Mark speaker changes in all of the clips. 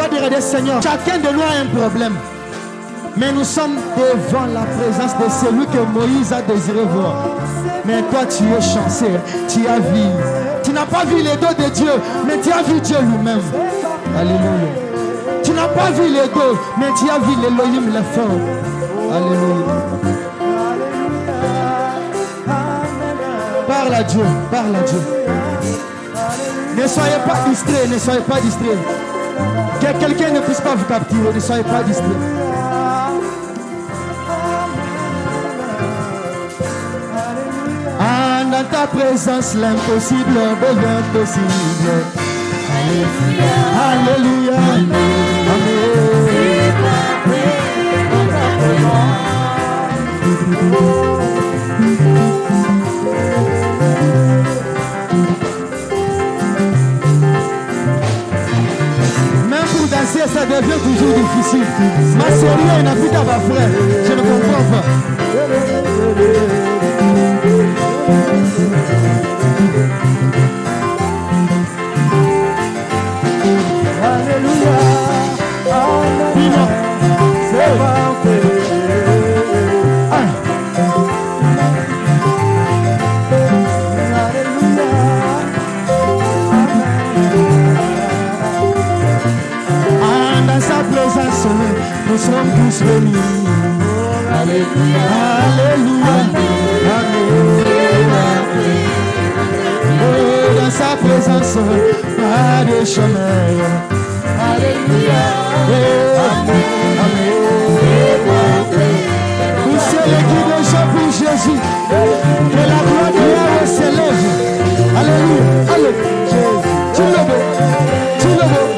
Speaker 1: dois dire à Dieu, Seigneur, chacun de nous a un problème. Mais nous sommes devant la présence de celui que Moïse a désiré voir. Mais toi, tu es chanceux. Tu as vu. Tu n'as pas vu les dos de Dieu, mais tu as vu Dieu lui-même. Alléluia. Tu n'as pas vu les dos, mais tu as vu l'Élohim le fort. Alléluia. Parle à Dieu. Parle à Dieu. Ne soyez pas distraits. Ne soyez pas distraits. Que quelqu'un ne puisse pas vous capturer. Ne soyez pas distraits. Dans ta présence, l'impossible devient possible. Alléluia. Même pour danser, ça devient toujours difficile. Ma sœur n'a plus qu'à ma frère. Je ne comprends pas. Alléluia, Alléluia, c'est parfait. Dans sa présence, nous sommes tous bénis. Alléluia, Alléluia, Amen. Dans sa présence, pas de chemin. Alléluia, Amen. Vous serez qui de chant pour Jésus. Que la gloire de Yahweh s'élève. Alléluia, Alléluia. Tu le veux, tu le veux.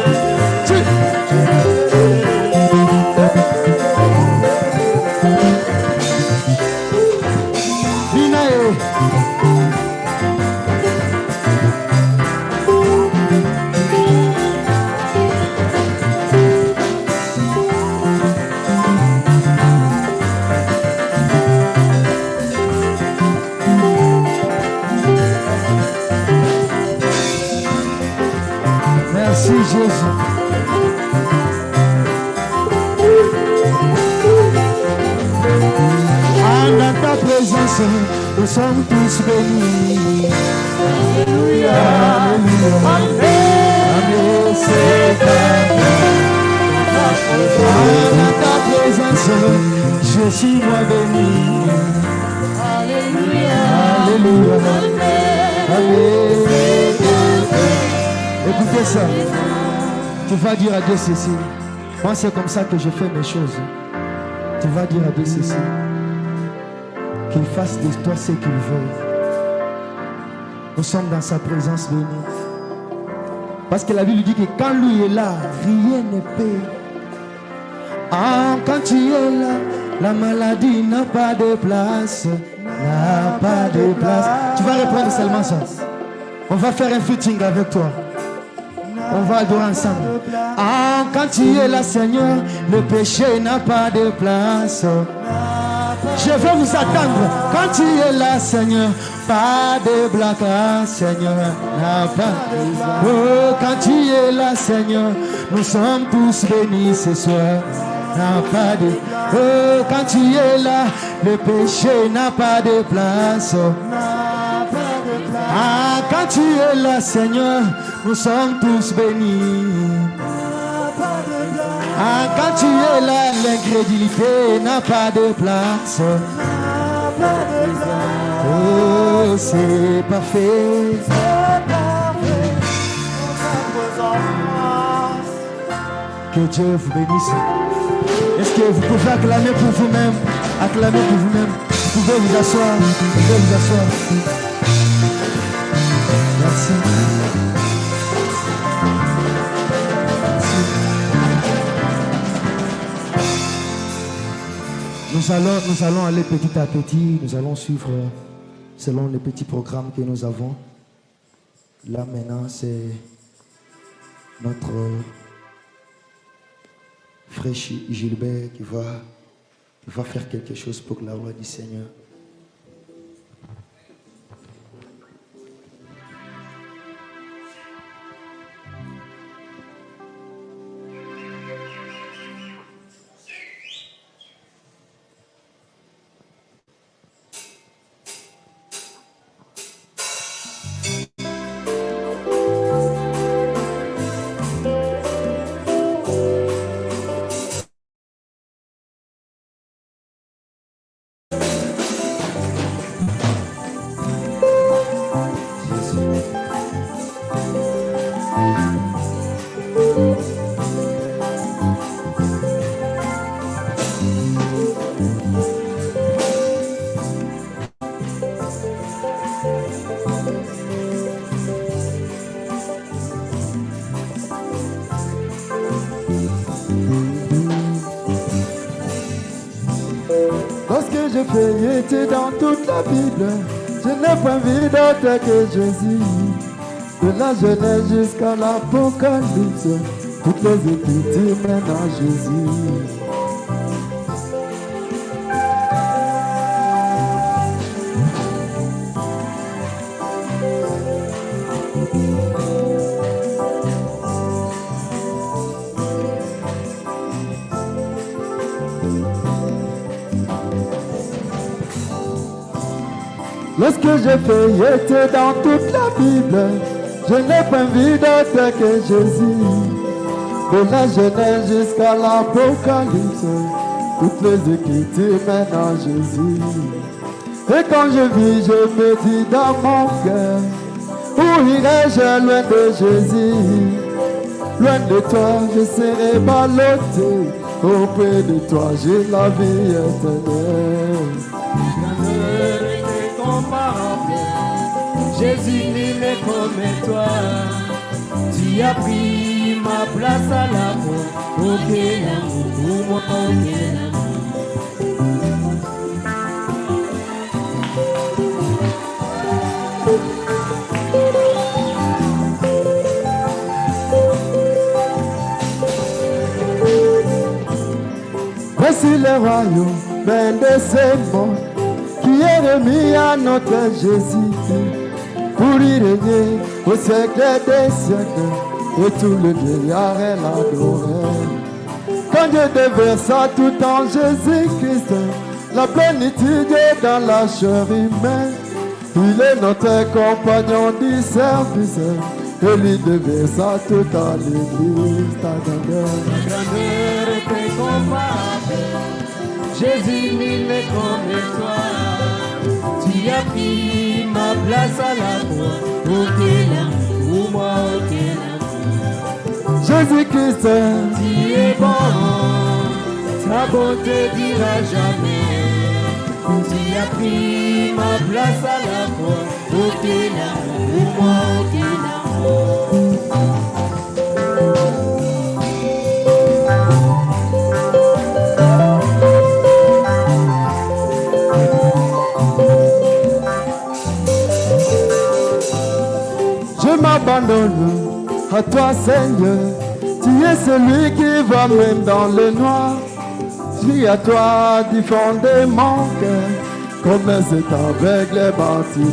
Speaker 1: Merci Jésus. Dans ta présence, nous sommes tous bénis. Alléluia, Amen. C'est dans ta présence, je suis moi béni. Alléluia, Alléluia, Amen. Écoutez ça. Tu vas dire à Dieu ceci. Moi, c'est comme ça que je fais mes choses. Tu vas dire à Dieu ceci. Qu'il fasse de toi ce qu'il veut. Nous sommes dans sa présence bénie. Parce que la Bible dit que quand lui est là, rien ne peut. Ah, quand tu es là, la maladie n'a pas de place. N'a pas de place. Tu vas reprendre seulement ça. On va faire un featuring avec toi. On va adorer ensemble. Ah, quand tu es là, Seigneur, le péché n'a pas de place. Je vais vous attendre. Quand tu es là, Seigneur, pas de blocage, Seigneur, n'a pas. Oh, quand tu es là, Seigneur, nous sommes tous bénis ce soir. N'a pas de. Oh, quand tu es là, le péché n'a pas de place. Ah, quand tu es là, Seigneur, nous sommes tous bénis. Ah, quand tu es là, l'incrédulité n'a pas de place. Oh, c'est parfait. Que Dieu vous bénisse. Est-ce que vous pouvez acclamer pour vous-même? Acclamer pour vous-même. Vous pouvez vous asseoir. Vous pouvez vous asseoir. Merci. Nous allons aller petit à petit, nous allons suivre selon les petits programmes que nous avons. Là maintenant, c'est notre frère Gilbert qui va faire quelque chose pour la gloire du Seigneur. feuilleté dans toute la Bible, je n'ai pas vu d'autre que Jésus. De la Genèse jusqu'à l'Apocalypse, toutes les Écritures mènent à Jésus. Lorsque j'ai feuilleté dans toute la Bible, je n'ai pas vu d'autre que Jésus. De la Genèse jusqu'à l'Apocalypse, toutes les Écritures mènent à Jésus. Et quand je vis, je me dis dans mon cœur, où irai-je loin de Jésus? Loin de toi, je serai ballotté, auprès de toi, j'ai la vie éternelle.
Speaker 2: Jésus, il est comme toi. Tu as pris ma place à la mort. Oh, quel amour, oh, quel amour.
Speaker 1: Voici le royaume, ben de ces mots qui est remis à notre Jésus. Pour y régner au siècle des siècles, et tout le vieillard est l'adoré. Quand Dieu déversa tout en Jésus-Christ, la plénitude est dans la chair humaine. Il est notre compagnon du service, et lui déversa tout en l'église. Ta grandeur
Speaker 2: est incomparable. Jésus, il est comme toi. Tu as pris ma place à la croix. Oh, quel amour, moi, oh, quel amour.
Speaker 1: Jésus-Christ,
Speaker 2: tu es bon, ta bonté dira jamais. Tu as pris ma place à la croix. Oh, quel amour, moi, oh, quel amour.
Speaker 1: Je m'abandonne à toi, Seigneur. Tu es celui qui va même dans le noir. Je suis à toi du fond de mon cœur, comme cet aveugle bâti.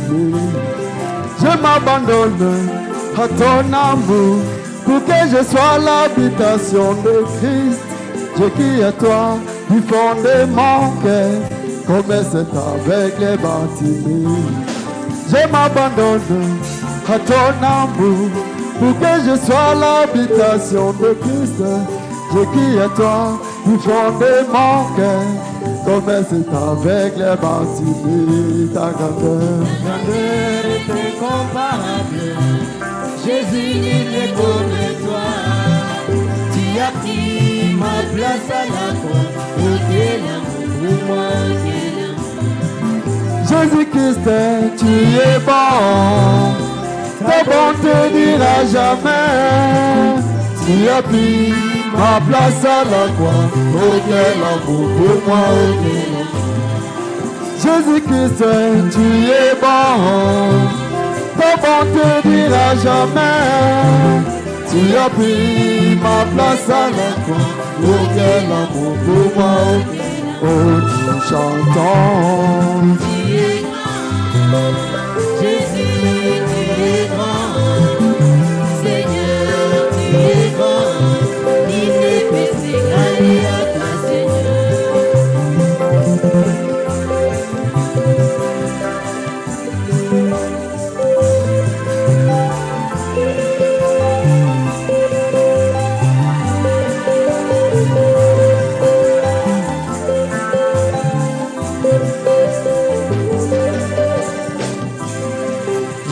Speaker 1: Je m'abandonne à ton amour pour que je sois l'habitation de Christ. Je crie à toi du fond de mon cœur, comme cet aveugle bâti. Je m'abandonne à ton amour pour que je sois l'habitation de Christ. Je crie à toi du fond de mon cœur, comme c'est avec les bâtiments ta grandeur.
Speaker 2: Ta grandeur est incomparable. Jésus, il est comme toi. Tu as pris ma place à la croix. Oh, quel amour pour moi, quel amour.
Speaker 1: Jésus-Christ, tu es bon. Ta bonté dira jamais. Tu as pris ma place à la croix. Oh, quel amour pour moi, oh, quel amour. Jésus-Christ, tu es bon. Ta bonté dira jamais. Tu as pris ma place à la croix. Oh, quel amour pour moi, oh, nous chantons.
Speaker 2: Tu es grand, Jésus, tu es grand. Seigneur, tu es grand. Il ne peut s'égaler à toi,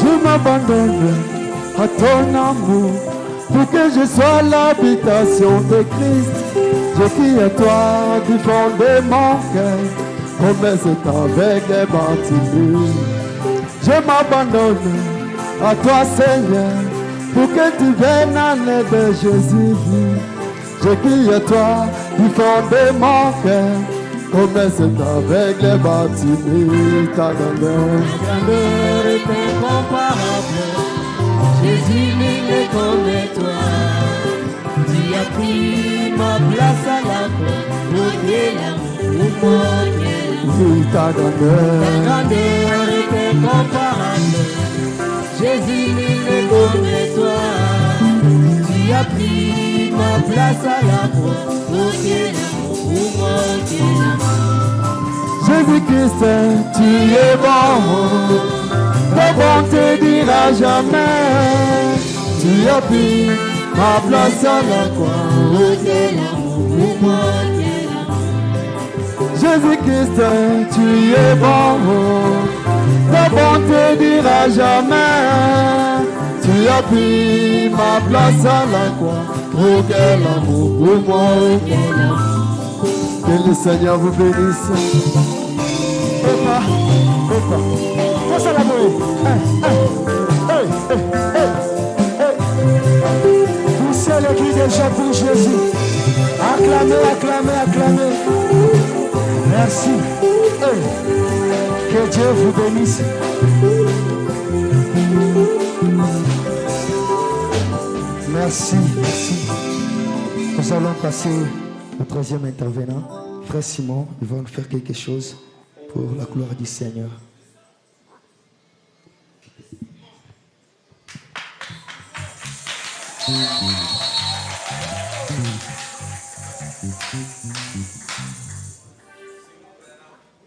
Speaker 1: Je m'abandonne à ton amour pour que je sois l'habitation de Christ. Je crie à toi du fond de mon cœur, comme c'est avec les bâtiments. Je m'abandonne à toi, Seigneur, pour que tu viennes en aide de Jésus. Je crie à toi du fond de mon cœur,
Speaker 2: promesse est avec les bâtiments, ta grandeur.
Speaker 3: Ta grandeur est incomparable. Jésus, nul n'est comme toi. Tu as pris ma place à la croix. Pour que l'amour pour moi.
Speaker 2: Oui, ta grandeur.
Speaker 3: Ta grandeur est incomparable. Jésus, nul n'est comme toi. Tu as pris ma place à la croix. Pour que l'amour pour moi.
Speaker 2: Jésus-Christ, tu es bon, ta bonté dira jamais. Tu as pris ma place à la croix. Jésus-Christ, tu es bon, ta bonté dira jamais. Tu as pris ma place à la croix. Oh quel amour pour moi, oh quel amour. Que le Seigneur vous bénisse.
Speaker 1: Pense à l'amour. Poussez le cri des gens pour Jésus. Acclamez, acclamez, acclamez. Merci. Que Dieu vous bénisse. Merci, merci. Nous allons passer au troisième intervenant. Frère Simon, ils vont faire quelque chose pour la gloire du Seigneur.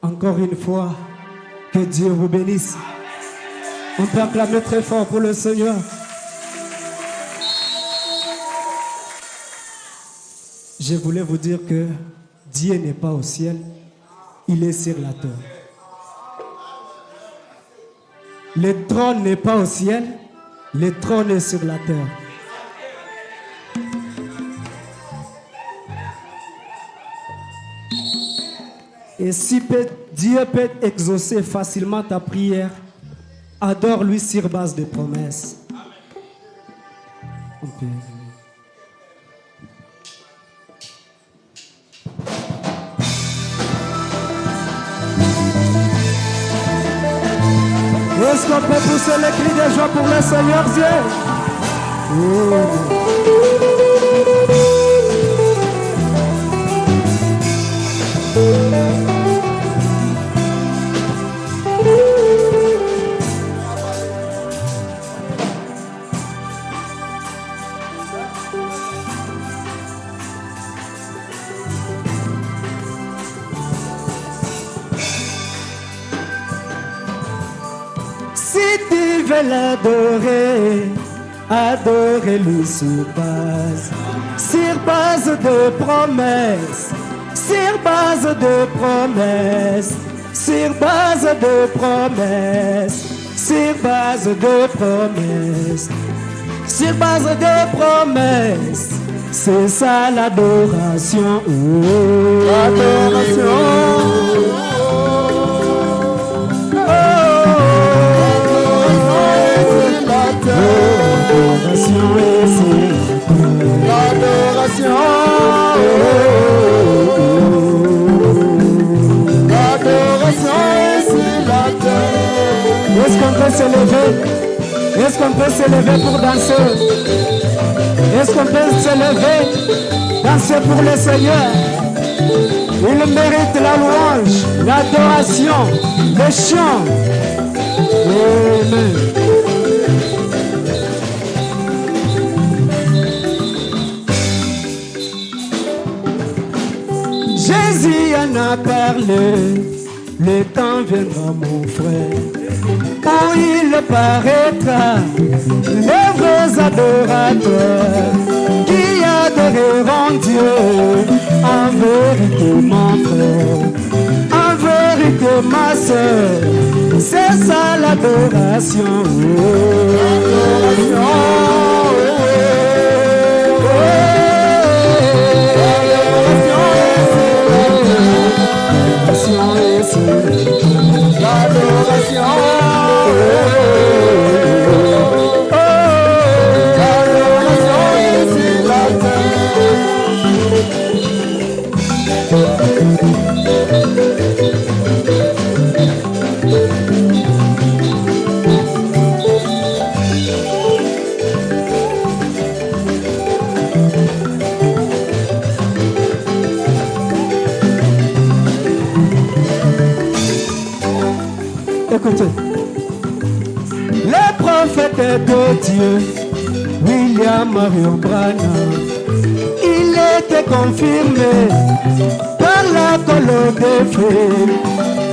Speaker 3: Encore une fois, que Dieu vous bénisse. On peut acclamer très fort pour le Seigneur. Je voulais vous dire que Dieu n'est pas au ciel, il est sur la terre. Le trône n'est pas au ciel, le trône est sur la terre. Et si Dieu peut exaucer facilement ta prière, adore-lui sur base de promesses. Est-ce qu'on peut pousser les cris de joie pour le Seigneur Dieu? Si tu veux l'adorer, adorez-lui sur base de promesses, sur base de promesses, sur base de promesses, sur base de promesses, sur base de promesses. C'est ça l'adoration.
Speaker 2: L'adoration. L'adoration, l'adoration est sur la terre.
Speaker 3: Est-ce qu'on peut se lever? Est-ce qu'on peut se lever pour danser? Est-ce qu'on peut se lever, danser pour le Seigneur? Il mérite la louange, l'adoration, le chant. Amen. Jésus en a parlé, le temps viendra mon frère, où il paraîtra, les vrais adorateurs, qui adoreront Dieu, en vérité mon frère, en vérité ma soeur, c'est ça l'adoration.
Speaker 1: Écoutez. Les prophètes de Dieu, William Marion Branham, il était confirmé par la colonne des feux.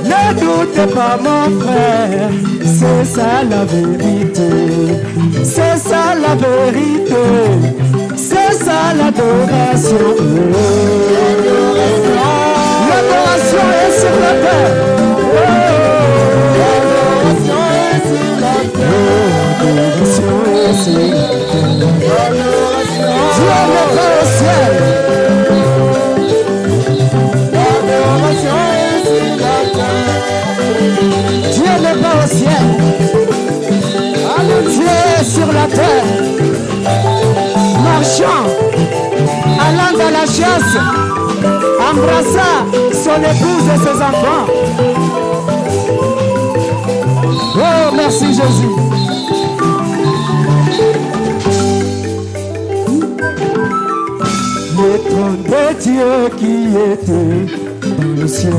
Speaker 1: Ne doutez pas mon frère, c'est ça la vérité. C'est ça la vérité. C'est ça l'adoration. L'adoration est sur la terre. L'adoration est sur la terre. L'adoration est sur la terre. Dieu n'est pas au ciel. L'adoration est sur la terre. Dieu n'est pas au ciel. Dieu est sur la terre. Marchant, allant à la chasse, embrassant son épouse et ses enfants. Oh, merci Jésus. Le trône de Dieu qui était dans le ciel,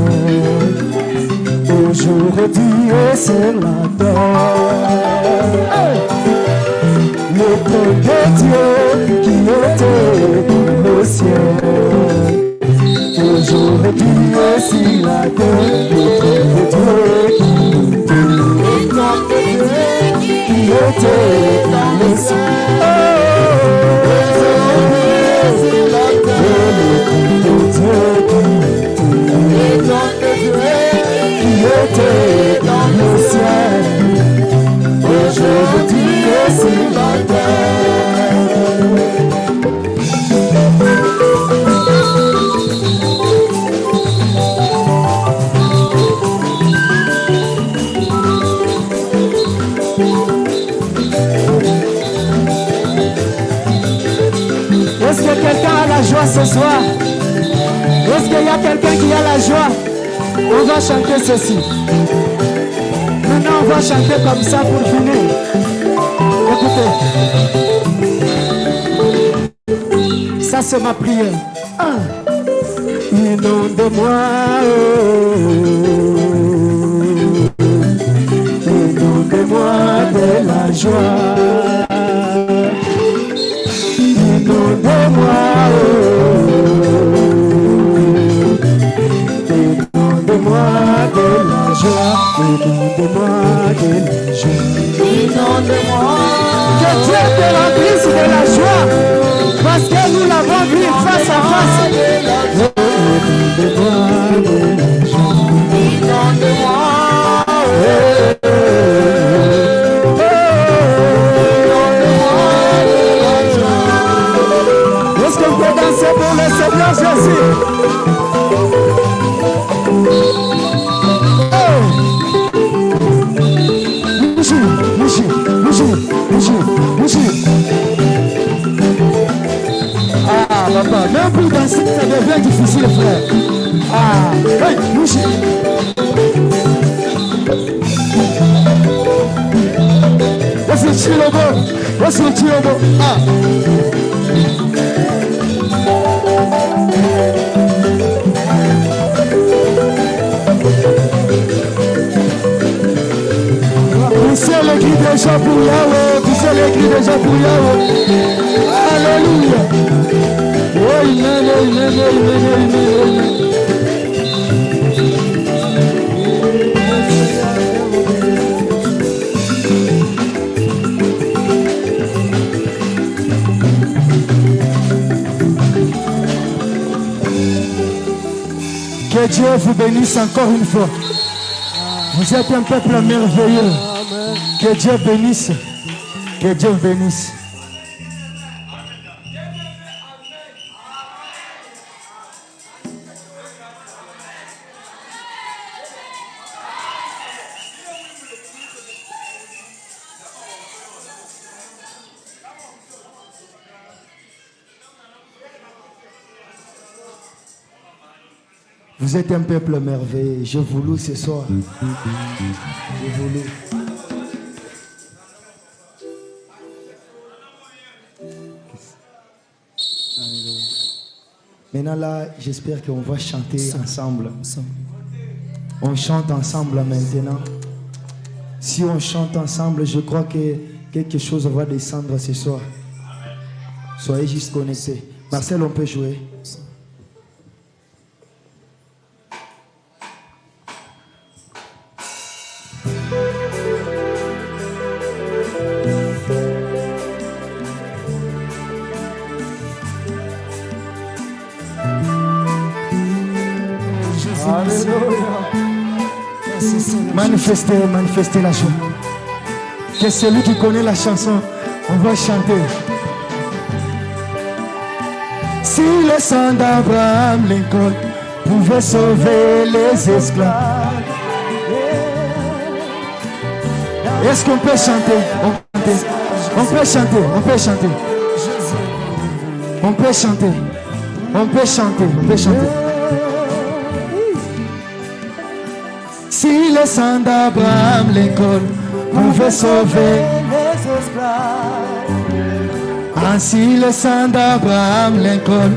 Speaker 1: aujourd'hui est sur la terre. Le trône de Dieu qui était dans le ciel, aujourd'hui est sur la terre. Le trône de Dieu qui était dans le ciel. Dans le ciel, aujourd'hui est sur la terre. Est-ce que quelqu'un a la joie ce soir? Est-ce qu'il y a quelqu'un qui a la joie? On va chanter ceci. Maintenant, on va chanter comme ça pour finir. Écoutez. Ça, c'est ma prière. Inonde-moi. Inonde-moi de la joie. Inonde-moi. Inonde-moi de la joie, inonde-moi de la joie, inonde-moi. Que Dieu te remplisse de la joie, parce que nous l'avons vu face à face. Inonde-moi de la joie, inonde-moi. Est-ce qu'on peut danser pour le Seigneur Jésus? Ah, papa, même pour danser, ça devient difficile, frère. Ah, hey, bouge. Voici Chilobo. Voici Chilobo. Ah. Poussez le cri déjà pour Yahweh, poussez le cri déjà pour Yahweh. Alléluia. Amen, amen, amen, amen. Que Dieu vous bénisse encore une fois. Vous êtes un peuple merveilleux. Que Dieu bénisse. Que Dieu bénisse. Vous êtes un peuple merveilleux. Je vous loue ce soir. Je vous loue. Maintenant là, j'espère qu'on va chanter ensemble. On chante ensemble maintenant. Si on chante ensemble, je crois que quelque chose va descendre ce soir. Soyez juste connectés. Marcel, on peut jouer. Manifestez la joie. Que celui qui connaît la chanson, on va chanter. Si le sang d'Abraham Lincoln pouvait sauver les esclaves, est-ce qu'on peut chanter? On peut chanter. On peut chanter. On peut chanter. On peut chanter. On peut chanter. Si le sang d'Abraham Lincoln pouvait sauver les esclaves, si le sang d'Abraham Lincoln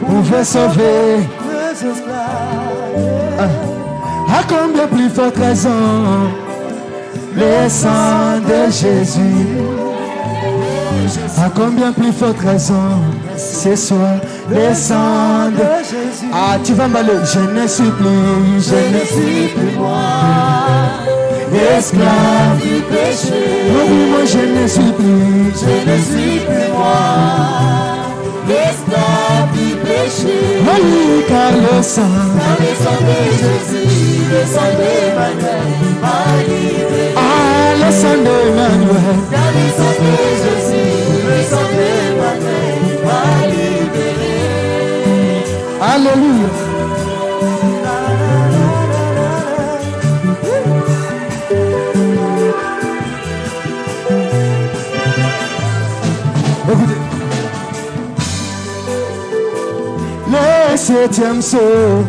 Speaker 1: pouvait sauver les esclaves, à combien plus forte raison le sang de Jésus, à combien plus forte raison ce soir le sang de Jésus. Ah, tu vas m'aller. Je ne suis plus moi, esclave du péché. Oui, moi je ne suis plus moi, esclave du péché. Oui, car le sang de Jésus, le sang d'Emmanuel m'a libéré. Ah, le sang d'Emmanuel, car le sang de Jésus, le sang d'Emmanuel m'a libéré. Alléluia. Écoutez. Le septième saut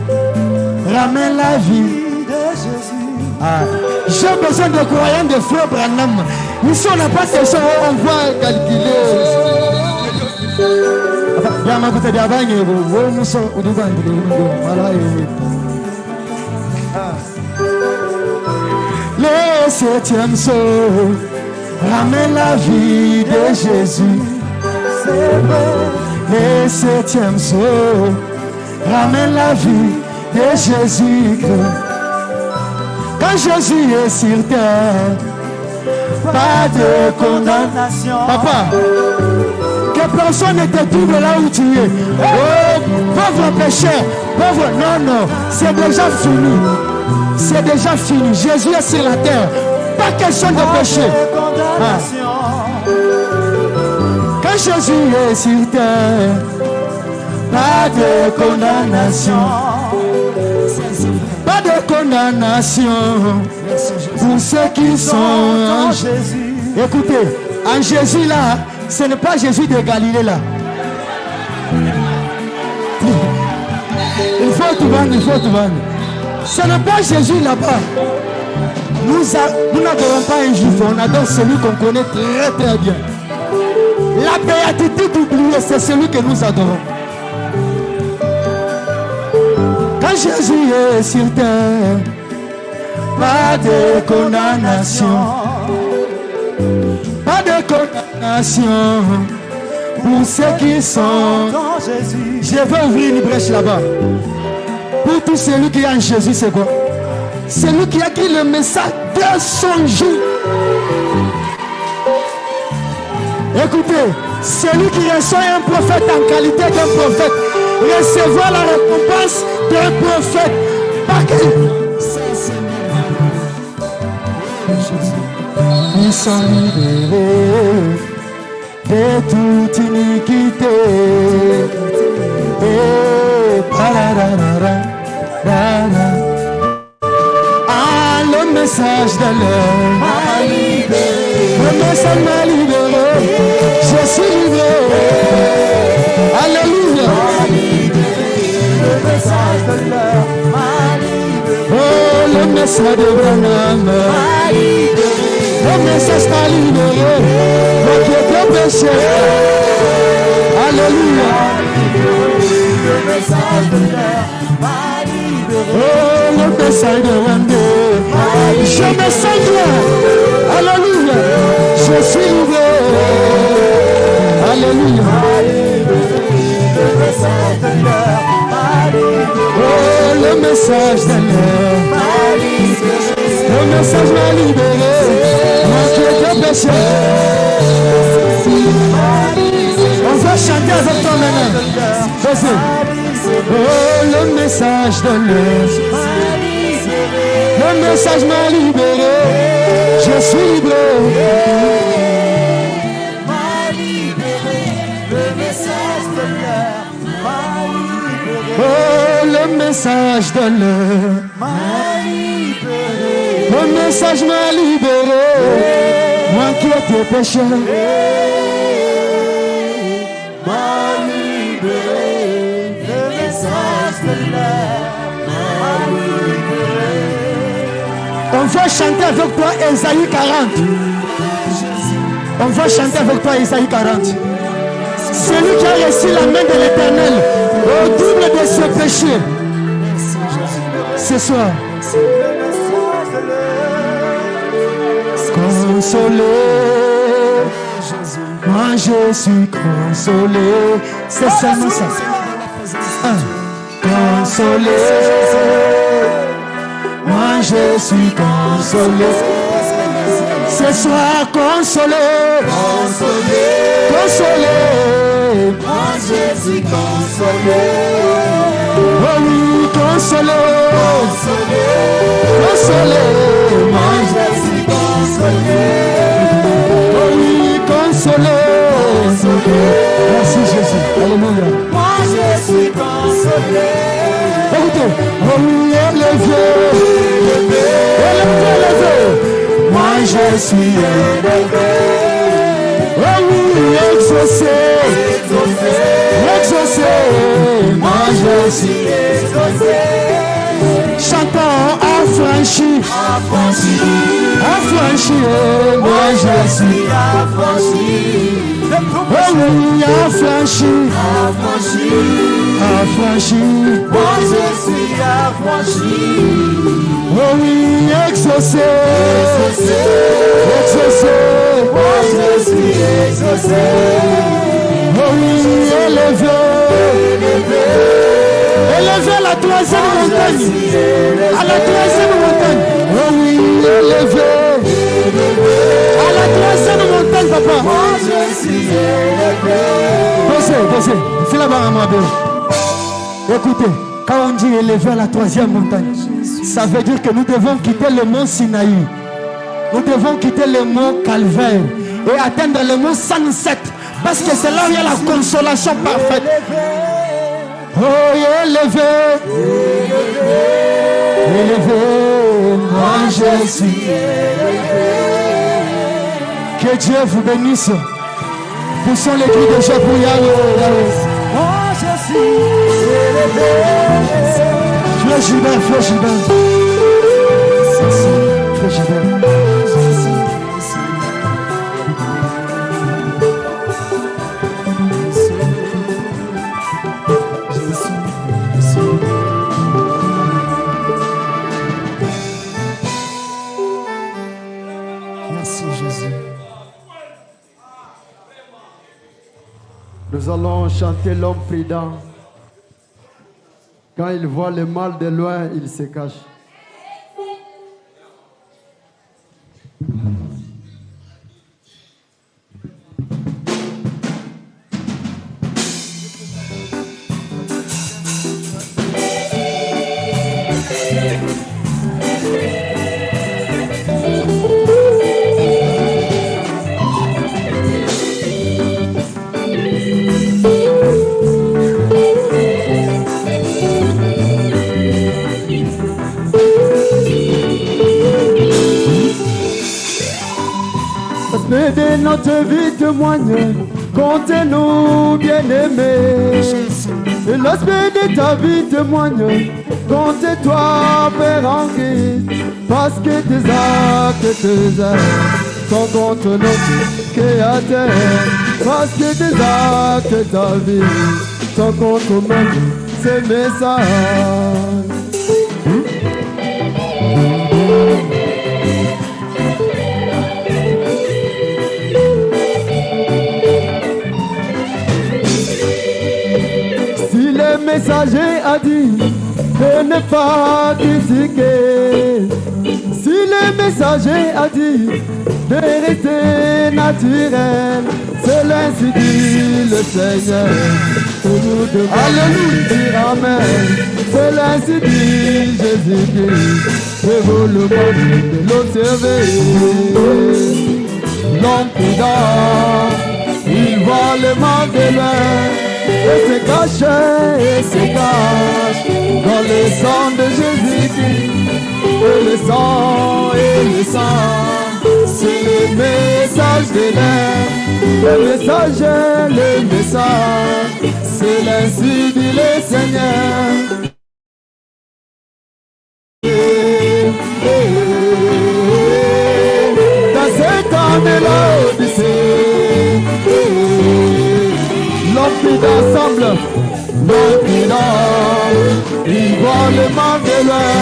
Speaker 1: ramène la vie de Jésus. J'ai besoin de croyants de frère Branham. Ici on n'a pas ces choses, on va calculer. Le septième saut ramène la vie de Jésus. Le septième saut ramène la vie de Jésus. Quand Jésus est sur terre, pas de condamnation. Papa, que personne ne te trouble là où tu es. Oh, pauvre pécheur, pauvre, non, c'est déjà fini. C'est déjà fini. Jésus est sur la terre. Pas question de péché. Quand Jésus est sur terre, pas de condamnation. Pas de condamnation pour ceux qui sont en Jésus. Écoutez, en Jésus là, ce n'est pas Jésus de Galilée là. Il faut tout vendre. Ce n'est pas Jésus là-bas. Nous n'adorons pas un juif, on adore celui qu'on connaît très très bien. La béatitude oubliée, c'est celui que nous adorons. Quand Jésus est sur terre, pas de condamnation. Pas de condamnation pour ceux qui sont dans Jésus. Je vais ouvrir une brèche là-bas. Pour tout celui qui est en Jésus, c'est quoi? Celui qui a écrit le message de son jour. Écoutez, celui qui reçoit un prophète en qualité d'un prophète, recevoir la récompense d'un prophète. Pas que ils sont libérés de toute iniquité. Ah, le message de l'homme m'a libéré. Le message m'a libéré. Je suis libéré. Alléluia. Le message de l'homme m'a libéré. Oh, le message de Branham m'a libéré. Le message m'a libéré. Le péché. Alléluia. Le message de l'homme m'a libéré. Oh, le message de Rwanda Je me sens bien. Alléluia. Je suis libre. Alléluia. Oh, le message de l'heure. Le message m'a libéré. Moi qui étais péché. On va chanter avec toi maintenant. Vas-y. Oh, le message de l'heure. Le message m'a libéré. Je suis libre. Oh, le message de l'heure. Le message m'a libéré. Moi qui étais pécheur. M'a libéré. Le message de l'heure m'a libéré. On va chanter avec toi Ésaïe 40. On va chanter avec toi Ésaïe 40. Celui qui a reçu la main de l'Éternel au double de ses péchés. Ce soir. Consolé. Moi je suis consolé. C'est seulement ça. Consolé. Moi je suis consolé. Ce soir consolé. Consolé. Consolé. Moi je suis consolé. Oh oui, consolé. Consolé. Consolé. Moi je suis consolé. Oh oui, consolé. Consolé. Merci Jésus. Alléluia. Moi je suis consolé. Écoutez, oh oui, élevé. Élevé. Moi je suis élevé. Oh oui, exaucé. Exaucé. Moi je suis exaucé. Chantons affranchi. Affranchi. Affranchi. Moi je suis affranchi. Oh oui, affranchi. Affranchi. Affranchi. Moi je suis affranchi. Oh oui, exaucé. Exaucé. Exaucé. Moi je suis exaucé. Oh oui, élevé. Élevé. Élevé à la troisième montagne. À la troisième montagne. Oh oui, élevé. À la troisième montagne, papa. Moi je suis élevé. Posez. Fais la barre à moi, bébé. Écoutez, quand on dit élevé à la troisième montagne, ça veut dire que nous devons quitter le mont Sinaï. Nous devons quitter le mont Calvaire et atteindre le mont Sunset. Parce que c'est là où il y a la consolation parfaite. Oh, élevé. Élevé. Moi je suis élevé. Que Dieu vous bénisse. Poussons les cris de joie pour Yahweh. Moi je suis élevé. Frère Gilbert, Frère Gilbert. Frère Gilbert. Merci Jésus.
Speaker 2: Nous allons chanter l'homme prudent. Quand il voit le mal de loin, il se cache. De notre vie témoigne, comptez-nous bien-aimés. Et l'aspect de ta vie témoigne, comptez-toi, Père en Christ. Parce que tes actes, tes œuvres sont contre notre Créateur. Parce que tes actes, ta vie sont contre même ses messages.
Speaker 1: messager a dit de ne pas critiquer, si le messager a dit vérité naturelle, c'est ainsi dit le Seigneur. Nous devons dire Amen. C'est ainsi dit Jésus-Christ. Et vous le monde de l'observer. L'homme prudent, il voit le mal de loin et se cache dans le sang de Jésus-Christ. Et le sang, c'est le message de l'air. Le message, c'est l'ainsi dit le Seigneur. Dans cette année-là, Odyssée, l'homme vit ensemble, il voit le mal de loin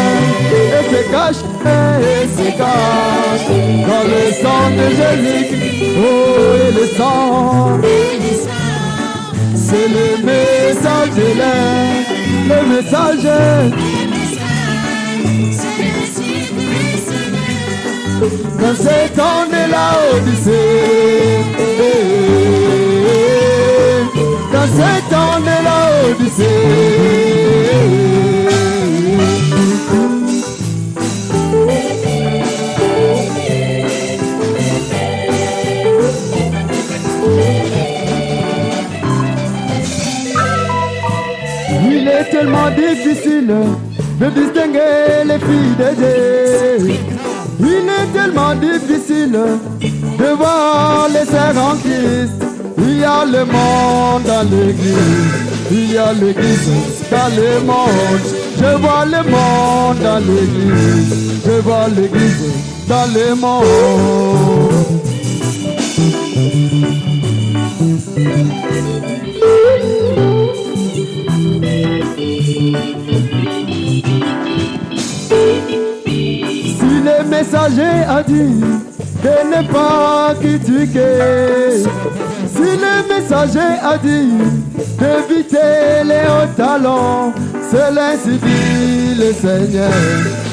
Speaker 1: et se cache dans le sang de Jésus. Oh, et le sang, c'est le message de l'air, le message. Dans cette année-là, Odyssée, dans cette année-là, Odyssée. Il est tellement difficile de distinguer les filles de Dieu. Il est tellement difficile de voir les sœurs en Christ. Il y a le monde dans l'église, il y a l'église dans le monde. Je vois le monde dans l'église, je vois l'église dans le monde. Si le messager a dit de ne pas critiquer, si le messager a dit d'éviter les hauts talons, c'est l'ainsi dit le Seigneur.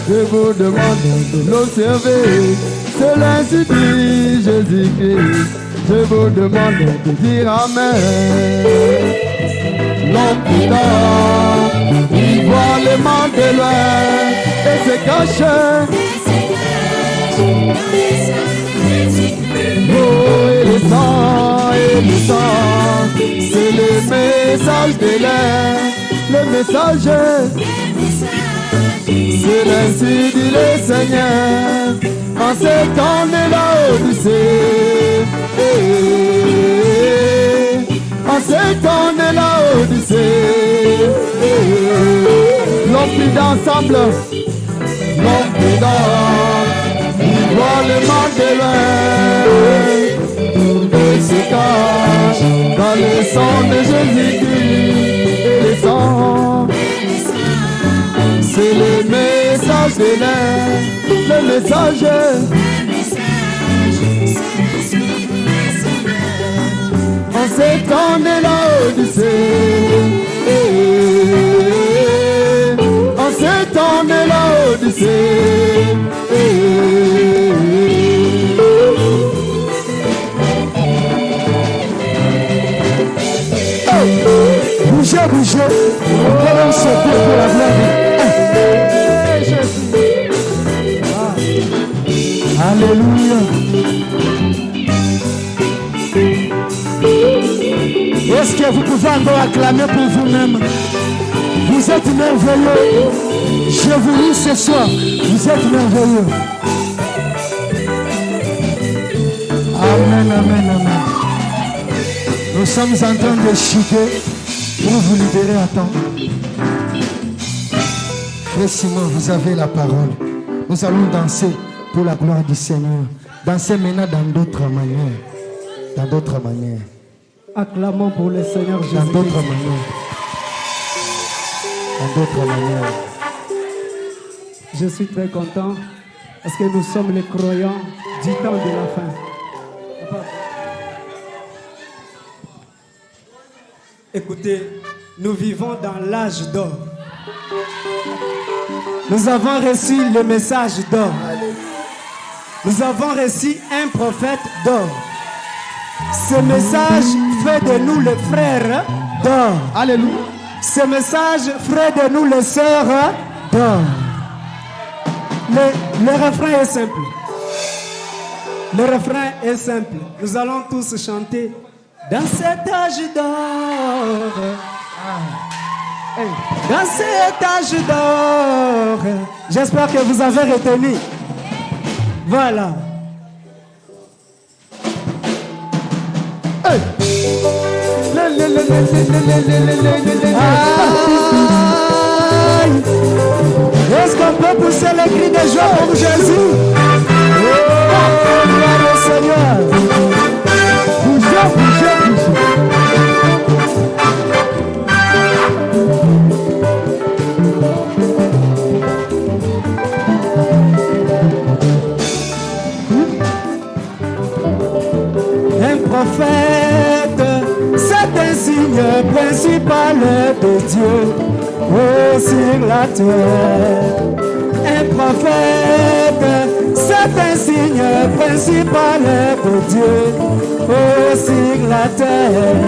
Speaker 1: Je vous demande de l'observer, c'est l'ainsi dit Jésus-Christ. Je vous demande de dire Amen. L'homme prudent, il voit le mal de loin et se cache. Oh, et le sang, c'est le message de l'air, le message, c'est l'ainsi dit le Seigneur. En cette année-là, Odyssée, en cette année-là, Odyssée, l'homme vit ensemble, l'homme prudent, il voit le mal de loin et se cache dans le sang de Jésus-Christ. Et le sang, c'est le message de l'air, le message. En cette année-là, Odyssée, en cette année-là, Odyssée. Bougez, bougez, allons sauter pour la gloire. Alléluia. Est-ce que vous pouvez encore acclamer pour vous-même? Vous êtes merveilleux. Je vous dis ce soir, vous êtes merveilleux. Amen, amen, amen. Nous sommes en train de chuter pour vous libérer à temps. Frère Simon, vous avez la parole. Nous allons danser pour la gloire du Seigneur. Danser maintenant dans d'autres manières. Dans d'autres manières.
Speaker 3: Acclamons pour le Seigneur Jésus.
Speaker 1: Dans d'autres manières. Dans d'autres manières.
Speaker 3: Je suis très content parce que nous sommes les croyants du temps de la fin. Écoutez, nous vivons dans l'âge d'or. Nous avons reçu le message d'or. Nous avons reçu un prophète d'or. Ce message fait de nous les frères d'or.
Speaker 1: Alléluia.
Speaker 3: Ce message fait de nous les sœurs d'or. Le refrain est simple. Le refrain est simple. Nous allons tous chanter dans cet âge d'or. Dans cet âge d'or. J'espère que vous avez retenu. Voilà. Est-ce qu'on peut pousser les cris de joie pour Jésus? Oh, gloire au Seigneur. Bougez, bougez, bougez. Un prophète, c'est un signe principal de Dieu sur la terre. Un prophète, c'est un signe principal de Dieu sur la terre.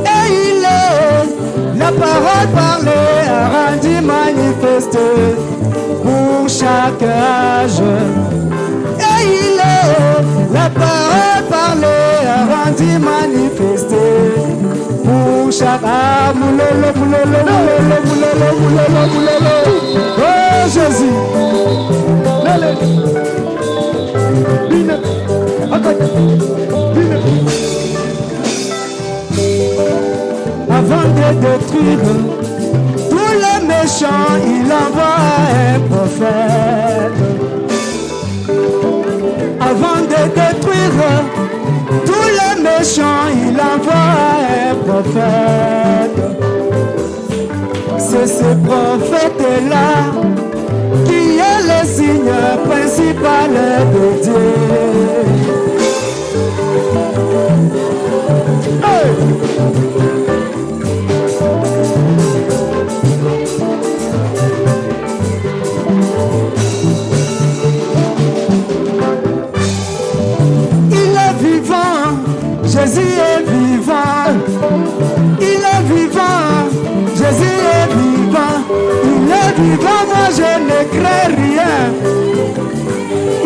Speaker 3: Et il est la parole parlée rendue manifeste pour chaque âge. Et il est la parole parlée rendue manifeste pour chaque âge. Oh Jésus. Avant de détruire tous les méchants, il envoie un prophète. Avant de détruire tous les méchants, il envoie un prophète. C'est ce prophète-là qui est le signe principal de Dieu. Hey! Jésus est vivant, il est vivant, Jésus est vivant, il est vivant, moi je ne crains rien.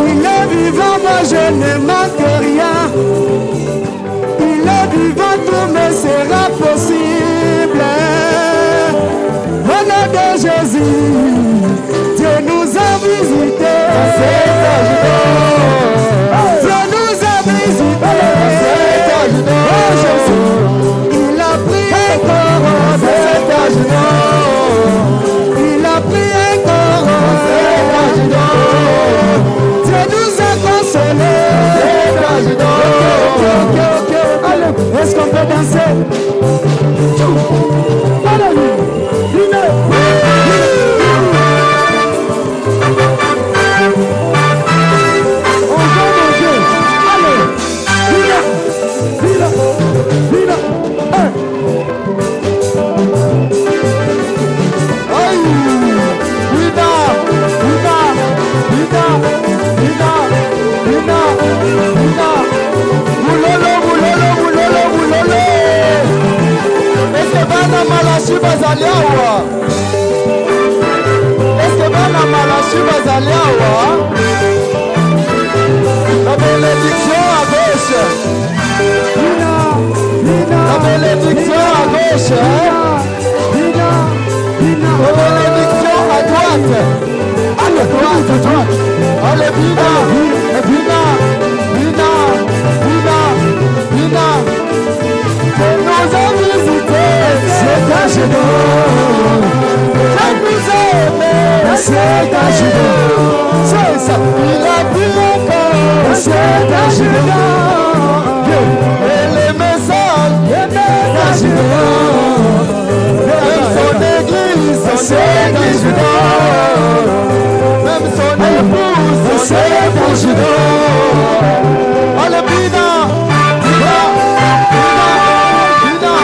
Speaker 3: Il est vivant, moi je ne manque rien. Il est vivant, tout me sera possible. Au nom de Jésus, Dieu nous a visités. Dieu nous a visités. Oh Jésus, il a pris un corps de cet âge d'or. Il a pris un corps de cet âge d'or. Dieu nous a consolés. Cet âge d'or. Allez, est-ce qu'on peut danser? Alléluia. Malachi bazali awa. Est-ce que bana malachi bazali awa? La bénédiction à gauche. La bénédiction à gauche. La bénédiction à droite. À droite. Allez, Bina. Bina. Bina. Bina. Bina. Nous a visité cet âge d'or. Elle nous a aimé cet âge d'or. C'est ça. Il a pris mon corps cet âge d'or. Et les messages cet âge d'or. Même son église cet âge d'or. Même son épouse cet âge d'or. Allez, Bina. Bina. Bina.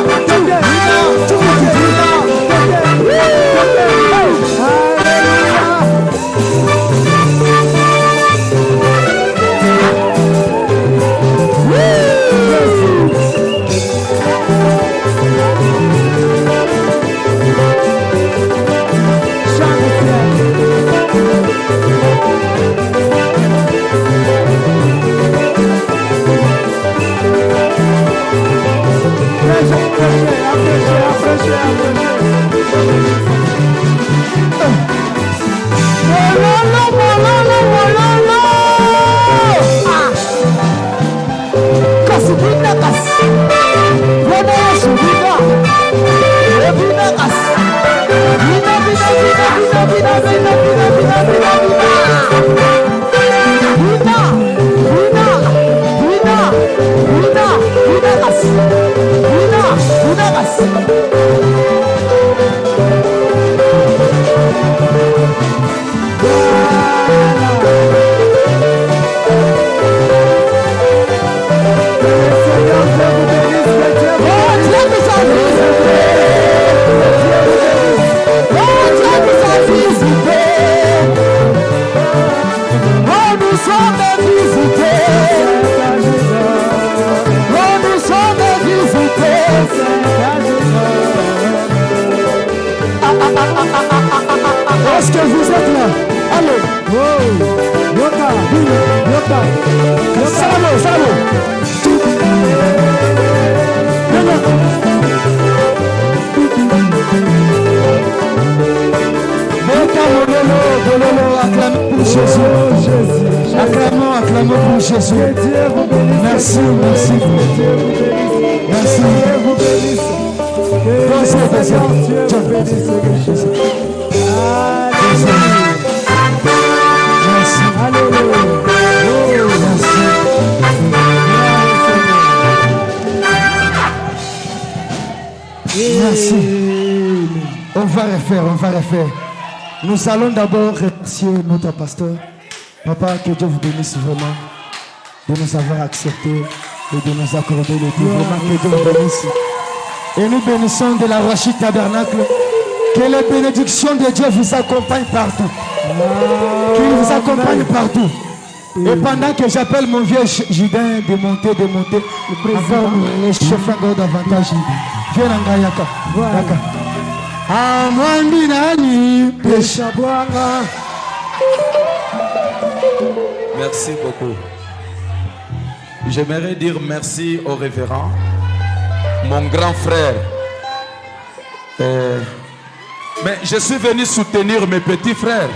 Speaker 1: Est-ce que vous êtes là? Allez. Yoka, Yoka. Salamo, Salamo. Acclamons pour Jésus. Acclamons pour Jésus. Merci, merci. Merci. Merci. Merci. On va refaire. Nous allons d'abord remercier notre pasteur. Papa, que Dieu vous bénisse vraiment de nous avoir acceptés et de nous accorder le tout. Vraiment, que Dieu vous bénisse. Et nous bénissons de la Rochite Tabernacle. Que les bénédictions de Dieu vous accompagnent partout. Qu'il vous accompagne partout. Et pendant que j'appelle mon vieux Judin de monter, encore réchauffer encore davantage. Viens en Gayaka.
Speaker 4: Merci beaucoup. J'aimerais dire merci au révérend, mon grand frère. Mais je suis venu soutenir mes petits frères.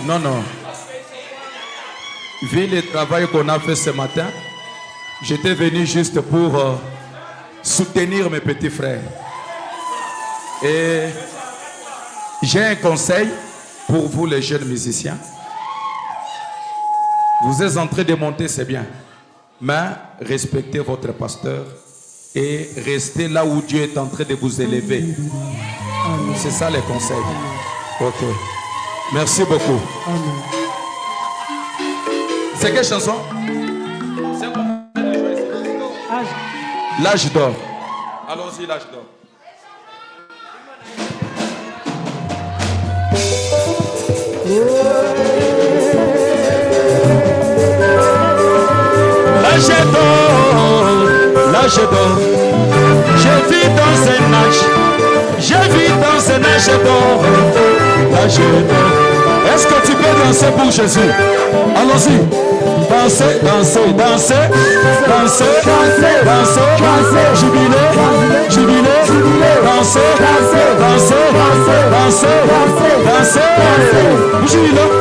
Speaker 4: Non. Vu le travail qu'on a fait ce matin, j'étais venu juste pour soutenir mes petits frères. Et j'ai un conseil pour vous les jeunes musiciens. Vous êtes en train de monter, c'est bien. Mais respectez votre pasteur et restez là où Dieu est en train de vous élever. C'est ça les conseils. Ok. Merci beaucoup. C'est quelle chanson? C'est quoi? L'âge d'or. Allons-y, l'âge d'or.
Speaker 5: L'âge d'or, je vis dans un âge d'or, l'âge d'or. Est-ce que tu peux danser pour Jésus? Allons-y, danser, jubiler, danser, jubiler.